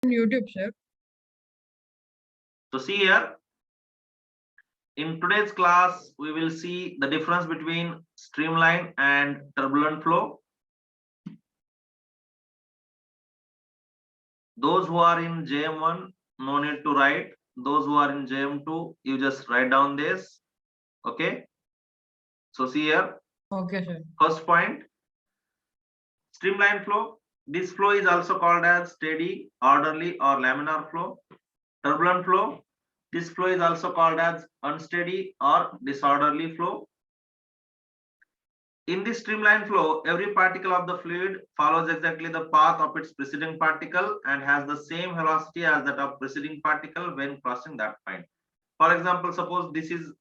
YouTube, sir. So see here, in today's class, we will see the difference between streamline and turbulent flow. Those who are in JM1, no need to write. Those who are in JM2, you just write down this. Okay. So see here, Okay, sir. first point, streamline flow. This flow is also called as steady, orderly or laminar flow. Turbulent flow. This flow is also called as unsteady or disorderly flow. In this streamline flow, every particle of the fluid follows exactly the path of its preceding particle and has the same velocity as that of preceding particle when crossing that point. For example, suppose this is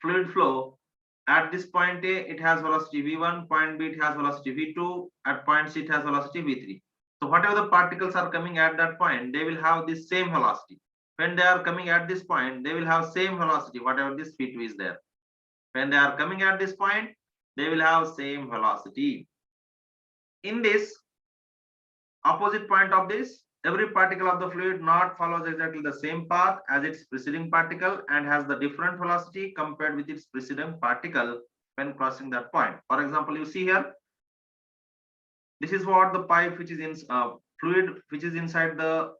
fluid flow. At this point A, it has velocity v1, point B, it has velocity v2, at point C, it has velocity v3. So whatever the particles are coming at that point, they will have this same velocity. When they are coming at this point, they will have same velocity, whatever this v2 is there. When they are coming at this point, they will have same velocity. In this opposite point of this, every particle of the fluid not follows exactly the same path as its preceding particle and has the different velocity compared with its preceding particle when crossing that point. For example, you see here, this is what the pipe which is in fluid which is inside the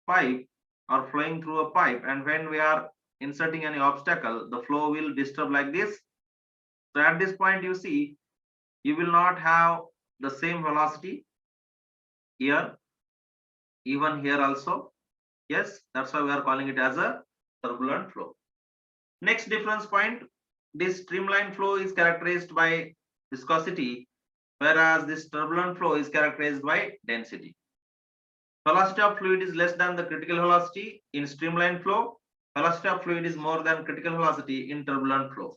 pipe or flowing through a pipe, and when we are inserting any obstacle, the flow will disturb like this. So at this point, you see, you will not have the same velocity here, even here also. Yes, that's why we are calling it as a turbulent flow. Next difference point, this streamline flow is characterized by viscosity, whereas this turbulent flow is characterized by density. Velocity of fluid is less than the critical velocity in streamline flow. Velocity of fluid is more than critical velocity in turbulent flow.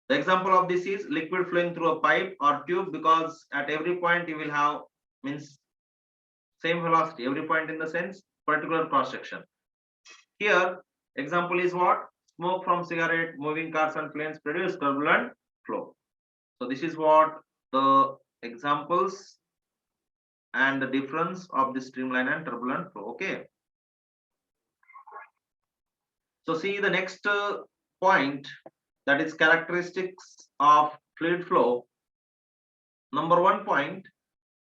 The example of this is liquid flowing through a pipe or tube, because at every point you will have means same velocity, every point in the sense particular cross section. Here example is what? Smoke from cigarette, moving cars and planes produce turbulent flow. So this is what the examples and the difference of the streamline and turbulent flow. Okay. So see the next point, that is characteristics of fluid flow. Number 1 point,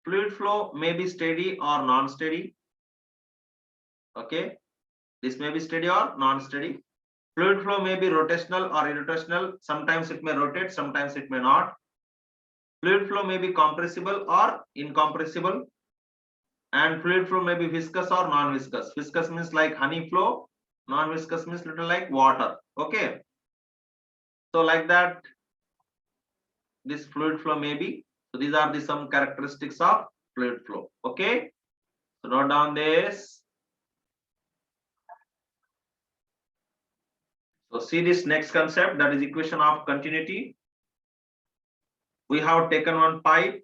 fluid flow may be steady or non-steady. Okay, this may be steady or non-steady. Fluid flow may be rotational or irrotational. Sometimes it may rotate, sometimes it may not. Fluid flow may be compressible or incompressible. And fluid flow may be viscous or non-viscous. Viscous means like honey flow, non-viscous means little like water. Okay, so like that this fluid flow may be. So these are the some characteristics of fluid flow. Okay, so note down this. So see this next concept, that is equation of continuity. We have taken one pipe,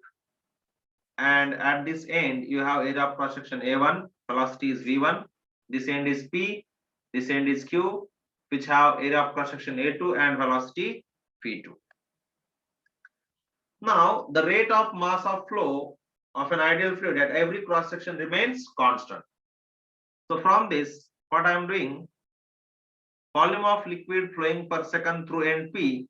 and at this end you have area of cross section A1, velocity is V1, this end is P, this end is Q, which have area of cross section A2 and velocity V2. Now the rate of mass of flow of an ideal fluid at every cross section remains constant. So from this, what I am doing, volume of liquid flowing per second through end P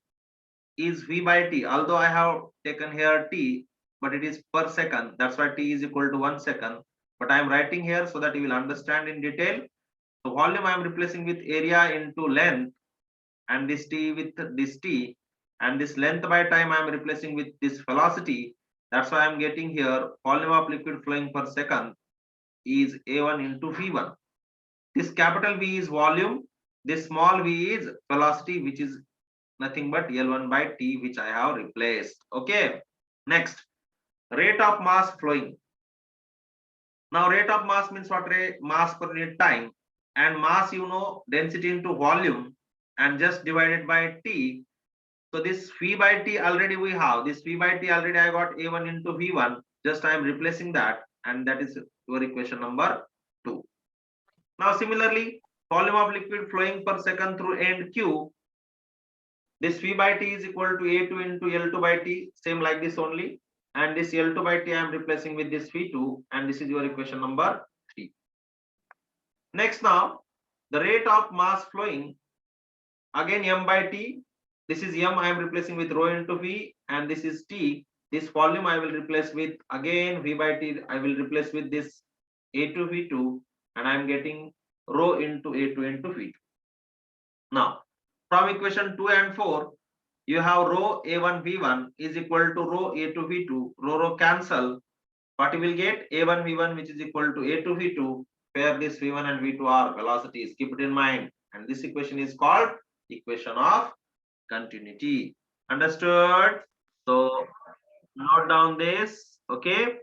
is V by T, although I have taken here T, but it is per second, that's why T is equal to 1 second, but I am writing here so that you will understand in detail. So volume I am replacing with area into length, and this T with this T, and this length by time I am replacing with this velocity. That's why I am getting here volume of liquid flowing per second is A1 into V1. This capital V is volume, this small v is velocity, which is nothing but L1 by T, which I have replaced. Okay, next, rate of mass flowing. Now rate of mass means what? Mass per unit time, and mass, you know, density into volume and just divided by T. So this V by T already we have, this V by T already I got A1 into V1, just I am replacing that, and that is your equation number 2. Now similarly, volume of liquid flowing per second through end Q, this V by T is equal to A2 into L2 by T, same like this only, and this L2 by T I am replacing with this V2, and this is your equation number 3. Next now, the rate of mass flowing, again m by t. This is m, I am replacing with rho into v, and this is t. This volume I will replace with, again v by t, I will replace with this a2 v2, and I am getting rho into a2 into v2. Now, from equation 2 and 4, you have rho a1 v1 is equal to rho a2 v2, rho cancel. What you will get? A1 v1 which is equal to a2 v2, where this v1 and v2 are velocities. Keep it in mind. And this equation is called equation of continuity. Understood? So note down this. Okay.